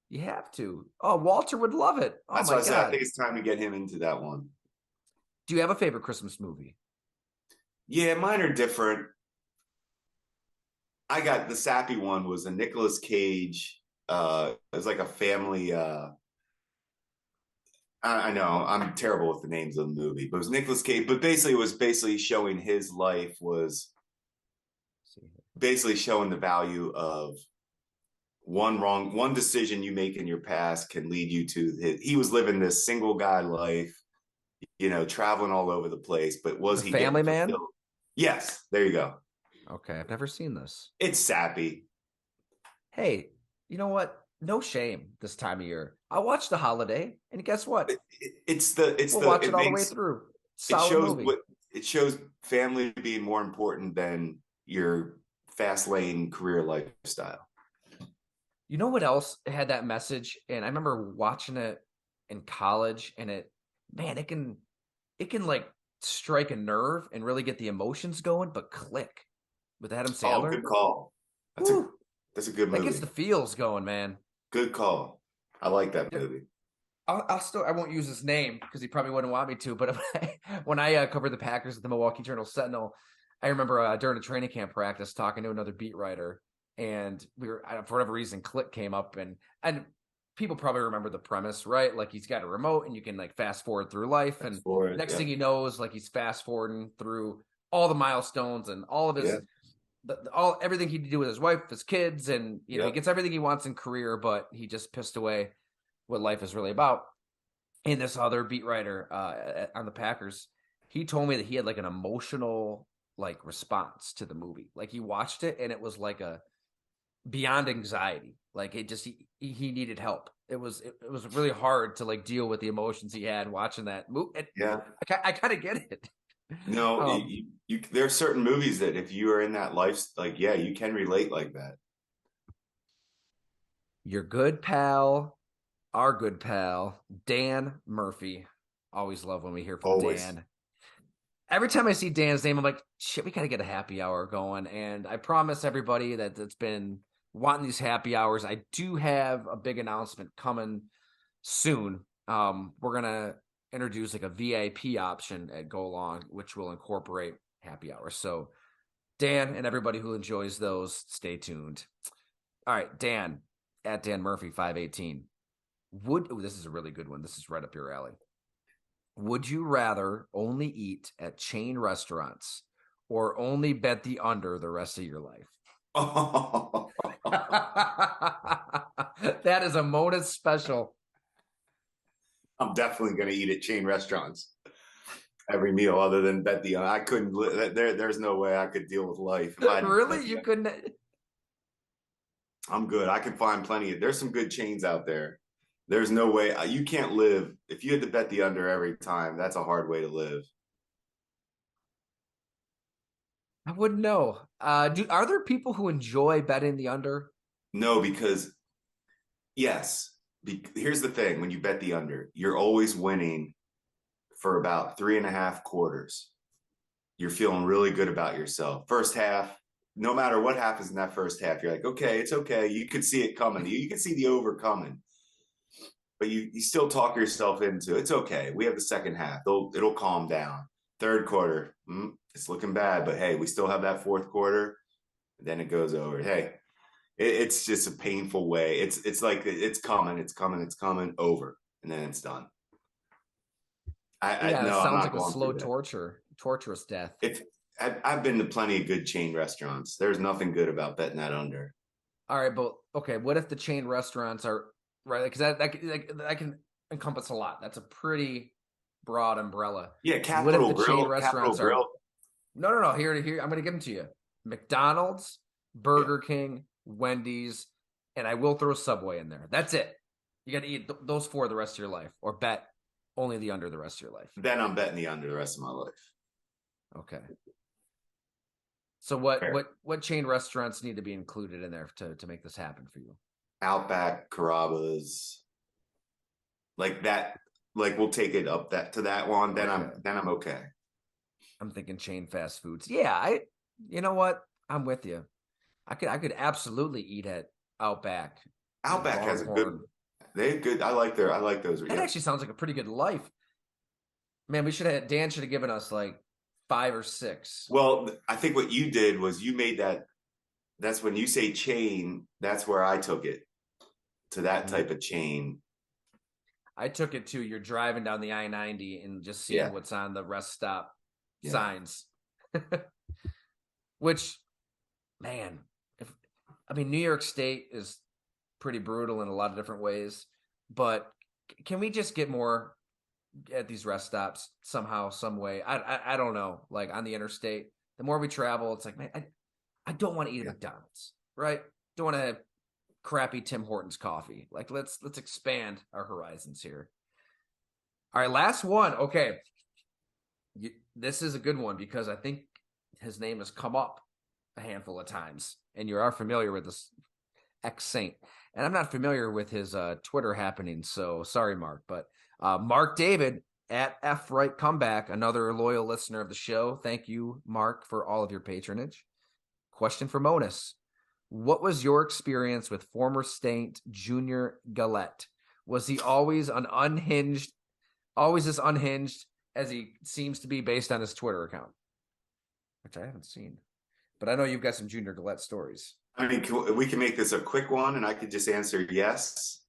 You have to. Oh, Walter would love it. Oh That's my why I said I God. think it's time to get him into that one. Do you have a favorite Christmas movie? Yeah, mine are different. I got the sappy one was a Nicolas Cage. It was like a family. I know I'm terrible with the names of the movie, but it was Nicolas Cage. But basically, it was basically showing his life was basically showing the value of one decision you make in your past can lead you to he was living this single guy life, traveling all over the place, but was The he getting Family Man? fulfilled? Yes, there you go. Okay, I've never seen this. It's sappy. Hey, you know what? No shame this time of year. I'll watch The Holiday, and guess what? We'll watch it It all the way makes through. it Solid shows movie. what it shows family being more important than your fast lane career lifestyle. You know what else had that message? And I remember watching it in college, and man, it can like strike a nerve and really get the emotions going, but Click with Adam Oh, Sandler. good call. That's a Woo, that's a good that gets movie. the feels going, man. Good call. I like that movie. I won't use his name because he probably wouldn't want me to. But when I covered the Packers at the Milwaukee Journal Sentinel, I remember during a training camp practice talking to another beat writer, and we were for whatever reason Click came up, and people probably remember the premise, right? Like he's got a remote and you can like fast forward through life, That's and for it. next Yeah. thing you know is like he's fast forwarding through all the milestones and all of Yeah. his all everything he did do with his wife, his kids, and he Yep. gets everything he wants in career, but he just pissed away what life is really about. And this other beat writer on the Packers, he told me that he had like an emotional like response to the movie. Like he watched it and it was like a beyond anxiety. Like it just he needed help. It was really hard to like deal with the emotions he had watching that movie. Yeah. I kind of get it. No, Um, there are certain movies that if you are in that life, like, yeah, you can relate like that. your good pal, our good pal, Dan Murphy. Always love when we hear from Always. Dan. Every time I see Dan's name, I'm like, shit, we got to get a happy hour going. And I promise everybody that's been wanting these happy hours, I do have a big announcement coming soon. We're going to introduce like a VIP option at Go Long, which will incorporate happy hours. So, Dan and everybody who enjoys those, stay tuned. All right, Dan at Dan Murphy 518. This is a really good one. This is right up your alley. Would you rather only eat at chain restaurants or only bet the under the rest of your life? I'm That is a Mona's special. definitely going to eat at chain restaurants every meal other than bet the I couldn't there's no way I could deal with life if I had to bet Really? the You couldn't? I'm good. I can find plenty there's some good chains out there. There's no way you can't live if you had to bet the under every time. That's a hard way to live. I wouldn't know. Are there people who enjoy betting the under? No, because yes, here's the thing: when you bet the under, you're always winning for about 3.5 quarters. You're feeling really good about yourself. First half, no matter what happens in that first half, you're like, okay, it's okay. You could see it coming. You can see the over coming, but you still talk yourself into it's okay. We have the second half. It'll calm down. Third quarter, it's looking bad, but hey, we still have that fourth quarter. Then it goes over. Hey, it's just a painful way. It's like it's coming over, and then it's done. I Yeah, it no, I'm sounds not like a going slow through that. torturous death. If I've been to plenty of good chain restaurants, there's nothing good about betting that under. All right, but okay, what if the chain restaurants are right? Because that can encompass a lot. That's a pretty broad umbrella. Yeah, What if Capital the chain Grill, Capital restaurants are Grill. no. Here, I'm going to give them to you. McDonald's, Yeah, Burger King, Wendy's, and I will throw Subway in there. That's it. You got to eat those four the rest of your life, or bet Only the under the rest of your life. Then I'm betting the under the rest of my life. Okay. So what chain restaurants need to be included in there to make this happen for you? Outback, Carrabba's, like that. Like we'll take it up that to that one. Then I'm okay. I'm thinking chain fast foods. Yeah, you know what? I'm with you. I could absolutely eat at Outback. Outback has a good. They have good. I like those. That actually sounds like a pretty good life. Man, Dan should have given us like 5 or 6. Well, I think what you did was you made that. That's when you say chain. That's where I took it to that type of chain. I took it to you're driving down the I-90 and just seeing what's on the rest stop signs. Which, man, New York State is pretty brutal in a lot of different ways, but can we just get more at these rest stops somehow, some way? I don't know. Like on the interstate, the more we travel, it's like, man, I don't want to eat at McDonald's, right? Don't want to have crappy Tim Hortons coffee. Like let's expand our horizons here. All right, last one. Okay, this is a good one because I think his name has come up a handful of times, and you are familiar with this ex-Saint. And I'm not familiar with his Twitter happenings, so sorry, Mark. But Mark David at F Right Comeback, another loyal listener of the show. Thank you, Mark, for all of your patronage. Question for Monos. What was your experience with former Saint Junior Galette? Was he always as unhinged as he seems to be based on his Twitter account? Which I haven't seen. But I know you've got some Junior Galette stories. I mean, we can make this a quick one, and I could just answer yes,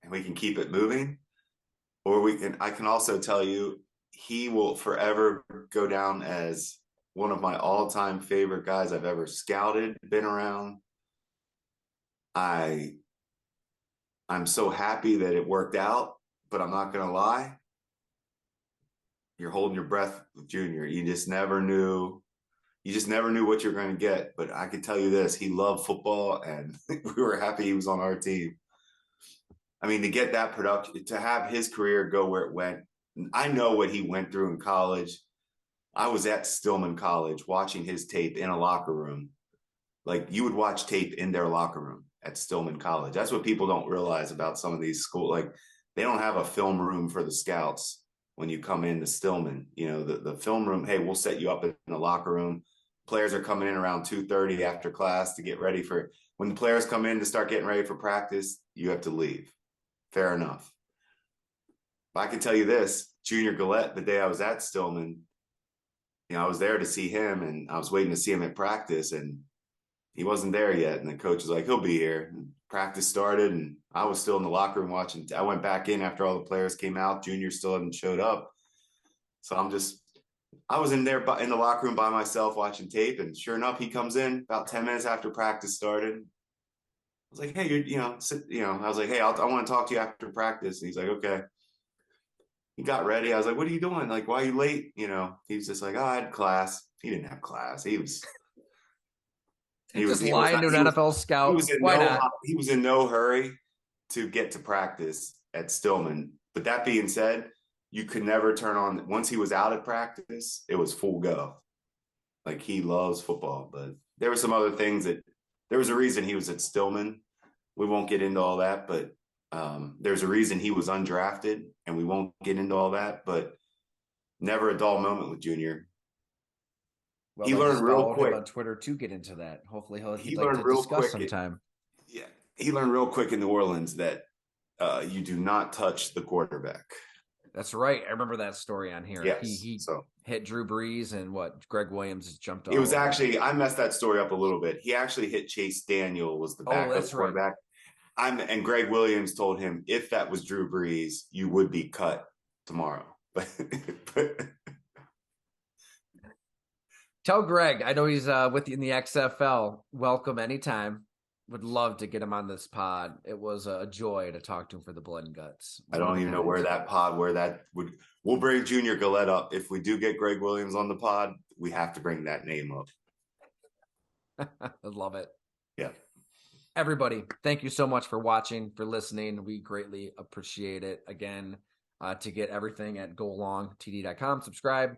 and we can keep it moving. Or I can also tell you, he will forever go down as one of my all-time favorite guys I've ever scouted, been around. I'm so happy that it worked out, but I'm not going to lie. You're holding your breath with Junior. You just never knew what you're going to get. But I can tell you this, he loved football, and we were happy he was on our team. I mean, to get that production, to have his career go where it went. I know what he went through in college. I was at Stillman College watching his tape in a locker room. Like you would watch tape in their locker room at Stillman College. That's what people don't realize about some of these schools. Like they don't have a film room for the scouts when you come into Stillman. You know, the film room, hey, we'll set you up in the locker room. Players are coming in around 2:30 after class to get ready for when the players come in to start getting ready for practice, you have to leave. Fair enough. But I can tell you this, Junior Galette, the day I was at Stillman, I was there to see him and I was waiting to see him at practice and he wasn't there yet. And the coach was like, he'll be here. And practice started and I was still in the locker room watching. I went back in after all the players came out. Junior still hadn't showed up. So I was in there in the locker room by myself watching tape. And sure enough, he comes in about 10 minutes after practice started. I was like, hey, I was like, hey, I want to talk to you after practice. And he's like, okay. He got ready. I was like, what are you doing? Like, why are you late? He was just like, oh, I had class. He didn't have class. He was lying to an NFL scout. He was in no hurry to get to practice at Stillman. But that being said, you could never turn on. Once he was out at practice, it was full go. Like he loves football. But there were some other things there was a reason he was at Stillman. We won't get into all that, but there's a reason he was undrafted, and we won't get into all that. But never a dull moment with Junior. Well, he learned real quick on Twitter to get into that. Hopefully, he'd like to discuss sometime. He learned real quick in New Orleans that you do not touch the quarterback. That's right. I remember that story on here. Yes. He hit Drew Brees and Greg Williams has jumped off. It was actually, I messed that story up a little bit. He actually hit Chase Daniel, was the backup quarterback. Right. And Greg Williams told him, if that was Drew Brees, you would be cut tomorrow. But tell Greg, I know he's with you in the XFL. Welcome anytime. Would love to get him on this pod. It was a joy to talk to him for the Blood and Guts. I don't even know we'll bring Junior Galette up. If we do get Greg Williams on the pod, we have to bring that name up. I love it. Yeah. Everybody, thank you so much for watching, for listening. We greatly appreciate it. Again, to get everything at golongtd.com. Subscribe.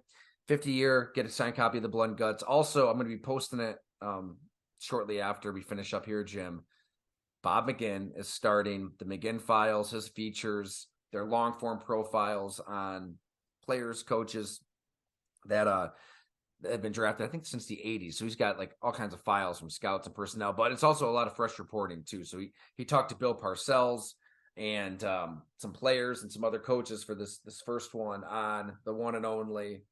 50-year, get a signed copy of the Blood and Guts. Also, I'm going to be posting it shortly after we finish up here, Jim. Bob McGinn is starting the McGinn Files, his features, their long-form profiles on players, coaches that have been drafted, I think, since the 80s. So he's got like all kinds of files from scouts and personnel, but it's also a lot of fresh reporting too. So he talked to Bill Parcells and some players and some other coaches for this first one on the one and only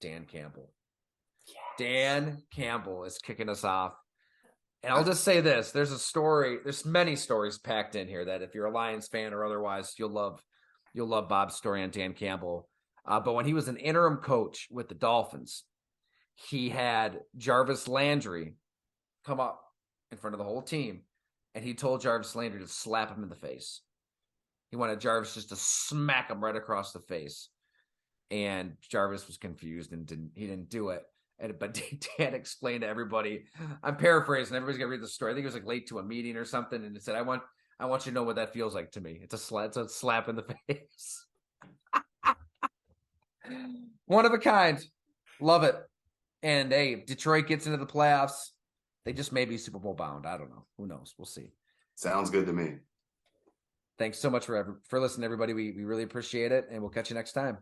Dan Campbell. Yes. Dan Campbell is kicking us off. And I'll just say this, there's a story, there's many stories packed in here that if you're a Lions fan or otherwise, you'll love Bob's story on Dan Campbell. But when he was an interim coach with the Dolphins, he had Jarvis Landry come up in front of the whole team, and he told Jarvis Landry to slap him in the face. He wanted Jarvis just to smack him right across the face. And Jarvis was confused and he didn't do it. But Dan explained to everybody, I'm paraphrasing, everybody's gonna read the story. I think it was like late to a meeting or something, and it said, I want you to know what that feels like to me. It's a slap in the face. One of a kind. Love it. And hey, Detroit gets into the playoffs. They just may be Super Bowl bound. I don't know. Who knows? We'll see. Sounds good to me. Thanks so much for listening, everybody. We really appreciate it, and we'll catch you next time.